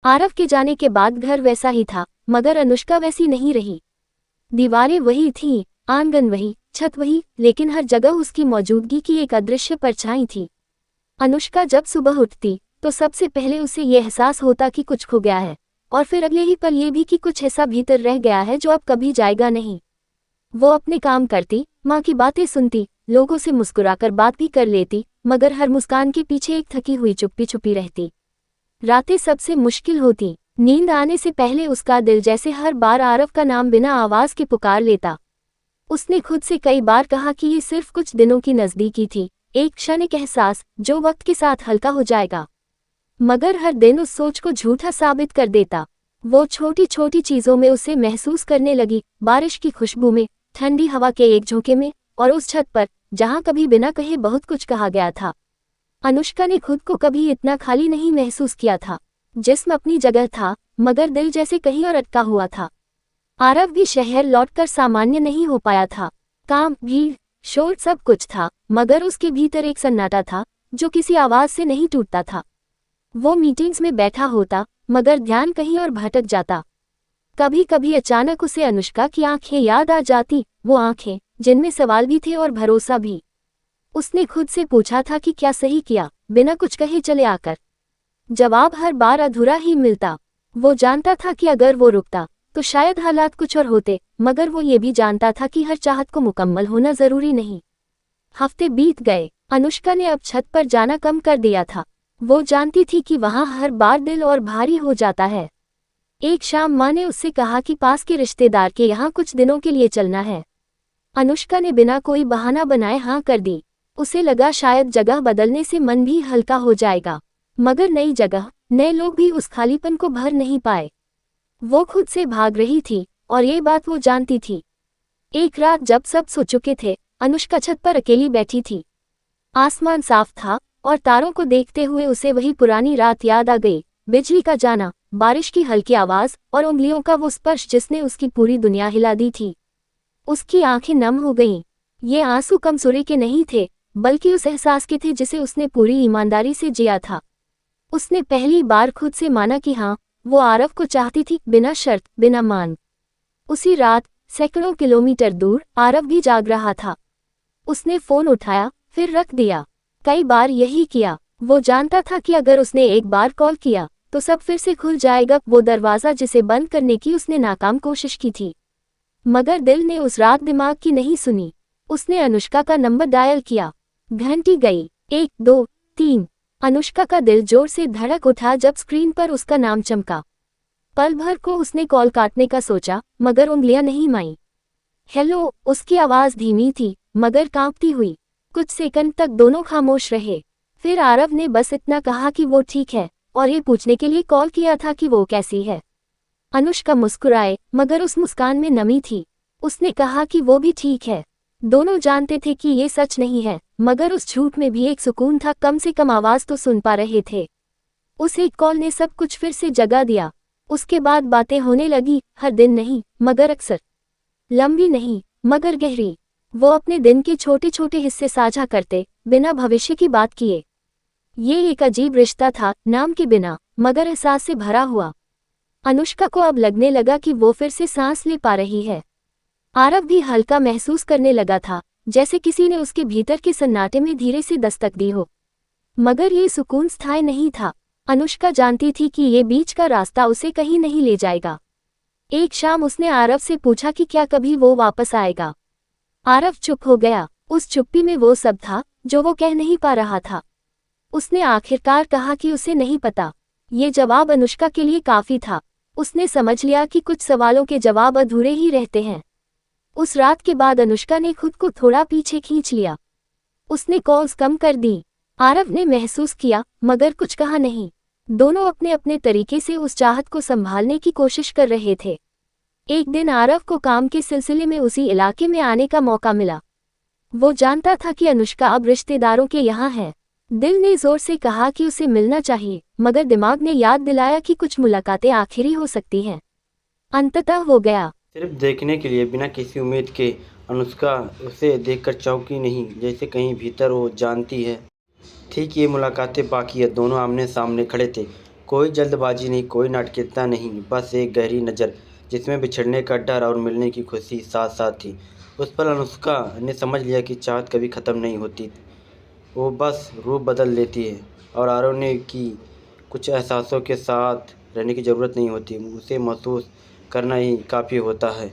आरव के जाने के बाद घर वैसा ही था, मगर अनुष्का वैसी नहीं रही। दीवारें वही थीं, आंगन वही, छत वही, लेकिन हर जगह उसकी मौजूदगी की एक अदृश्य परछाई थी। अनुष्का जब सुबह उठती तो सबसे पहले उसे ये एहसास होता कि कुछ खो गया है, और फिर अगले ही पल ये भी कि कुछ ऐसा भीतर रह गया है जो अब कभी जाएगा नहीं। वो अपने काम करती, माँ की बातें सुनती, लोगों से मुस्कुराकर बात भी कर लेती, मगर हर मुस्कान के पीछे एक थकी हुई चुप्पी छुपी रहती। रातें सबसे मुश्किल होती। नींद आने से पहले उसका दिल जैसे हर बार आरव का नाम बिना आवाज के पुकार लेता। उसने खुद से कई बार कहा कि ये सिर्फ कुछ दिनों की नज़दीकी थी, एक क्षणिक एहसास जो वक्त के साथ हल्का हो जाएगा। मगर हर दिन उस सोच को झूठा साबित कर देता। वो छोटी छोटी चीजों में उसे महसूस करने लगी, बारिश की खुशबू में, ठंडी हवा के एक झोंके में, और उस छत पर जहां कभी बिना कहे बहुत कुछ कहा गया था। अनुष्का ने खुद को कभी इतना खाली नहीं महसूस किया था। जिस्म अपनी जगह था, मगर दिल जैसे कहीं और अटका हुआ था। आरव भी शहर लौटकर सामान्य नहीं हो पाया था। काम, भीड़, शोर सब कुछ था, मगर उसके भीतर एक सन्नाटा था जो किसी आवाज से नहीं टूटता था। वो मीटिंग्स में बैठा होता, मगर ध्यान कहीं और भटक जाता। कभी कभी अचानक उसे अनुष्का की आंखें याद आ जाती, वो आंखें जिनमें सवाल भी थे और भरोसा भी। उसने खुद से पूछा था कि क्या सही किया, बिना कुछ कहे चले आकर। जवाब हर बार अधूरा ही मिलता। वो जानता था कि अगर वो रुकता तो शायद हालात कुछ और होते, मगर वो ये भी जानता था कि हर चाहत को मुकम्मल होना जरूरी नहीं। हफ्ते बीत गए। अनुष्का ने अब छत पर जाना कम कर दिया था। वो जानती थी कि वहां हर बार दिल और भारी हो जाता है। एक शाम माँ ने उससे कहा कि पास के रिश्तेदार के यहाँ कुछ दिनों के लिए चलना है। अनुष्का ने बिना कोई बहाना बनाए हाँ कर दी। उसे लगा शायद जगह बदलने से मन भी हल्का हो जाएगा, मगर नई जगह, नए लोग भी उस खालीपन को भर नहीं पाए। वो खुद से भाग रही थी, और ये बात वो जानती थी। एक रात जब सब सो चुके थे, अनुष्का छत पर अकेली बैठी थी। आसमान साफ था, और तारों को देखते हुए उसे वही पुरानी रात याद आ गई। बिजली का जाना, बारिश की हल्की आवाज, और उंगलियों का वो स्पर्श जिसने उसकी पूरी दुनिया हिला दी थी। उसकी आंखें नम हो गईं। ये आंसू कमजोरी के नहीं थे, बल्कि उस एहसास के थे जिसे उसने पूरी ईमानदारी से जिया था। उसने पहली बार खुद से माना कि हाँ, वो आरव को चाहती थी, बिना शर्त, बिना मान। उसी रात, सैकड़ों किलोमीटर दूर, आरव भी जाग रहा था। उसने फोन उठाया, फिर रख दिया। कई बार यही किया। वो जानता था कि अगर उसने एक बार कॉल किया तो सब फिर से खुल जाएगा, वो दरवाजा जिसे बंद करने की उसने नाकाम कोशिश की थी। मगर दिल ने उस रात दिमाग की नहीं सुनी। उसने अनुष्का का नंबर डायल किया। घंटी गई। 1 2 3। अनुष्का का दिल जोर से धड़क उठा जब स्क्रीन पर उसका नाम चमका। पल भर को उसने कॉल काटने का सोचा, मगर उंगलियां नहीं माईं। हेलो, उसकी आवाज धीमी थी, मगर कांपती हुई। कुछ सेकंड तक दोनों खामोश रहे। फिर आरव ने बस इतना कहा कि वो ठीक है, और ये पूछने के लिए कॉल किया था कि वो कैसी है। अनुष्का मुस्कुराए, मगर उस मुस्कान में नमी थी। उसने कहा कि वो भी ठीक है। दोनों जानते थे कि ये सच नहीं है, मगर उस झूठ में भी एक सुकून था, कम से कम आवाज तो सुन पा रहे थे। उस एक कॉल ने सब कुछ फिर से जगा दिया। उसके बाद बातें होने लगी, हर दिन नहीं, मगर अक्सर। लंबी नहीं, मगर गहरी। वो अपने दिन के छोटे छोटे हिस्से साझा करते, बिना भविष्य की बात किए। ये एक अजीब रिश्ता था, नाम के बिना, मगर एहसास से भरा हुआ। अनुष्का को अब लगने लगा कि वो फिर से सांस ले पा रही है। आरव भी हल्का महसूस करने लगा था, जैसे किसी ने उसके भीतर के सन्नाटे में धीरे से दस्तक दी हो। मगर ये सुकून स्थायी नहीं था। अनुष्का जानती थी कि ये बीच का रास्ता उसे कहीं नहीं ले जाएगा। एक शाम उसने आरव से पूछा कि क्या कभी वो वापस आएगा। आरव चुप हो गया। उस चुप्पी में वो सब था जो वो कह नहीं पा रहा था। उसने आखिरकार कहा कि उसे नहीं पता। ये जवाब अनुष्का के लिए काफी था। उसने समझ लिया कि कुछ सवालों के जवाब अधूरे ही रहते हैं। उस रात के बाद अनुष्का ने खुद को थोड़ा पीछे खींच लिया। उसने कॉल्स कम कर दी। आरव ने महसूस किया, मगर कुछ कहा नहीं। दोनों अपने अपने तरीके से उस चाहत को संभालने की कोशिश कर रहे थे। एक दिन आरव को काम के सिलसिले में उसी इलाके में आने का मौका मिला। वो जानता था कि अनुष्का अब रिश्तेदारों के यहाँ है। दिल ने जोर से कहा कि उसे मिलना चाहिए, मगर दिमाग ने याद दिलाया कि कुछ मुलाकातें आखिरी हो सकती हैं। अंततः हो गया। सिर्फ देखने के लिए, बिना किसी उम्मीद के। अनुष्का उसे देखकर चौंकी नहीं, जैसे कहीं भीतर वो जानती है ठीक ये मुलाकातें बाकी है। दोनों आमने सामने खड़े थे, कोई जल्दबाजी नहीं, कोई नाटकीयता नहीं, बस एक गहरी नज़र जिसमें बिछड़ने का डर और मिलने की खुशी साथ साथ थी। उस पल अनुष्का ने समझ लिया कि चाहत कभी ख़त्म नहीं होती, वो बस रूप बदल लेती है। और आरव ने कि कुछ एहसासों के साथ रहने की ज़रूरत नहीं होती, उसे महसूस करना ही काफ़ी होता है।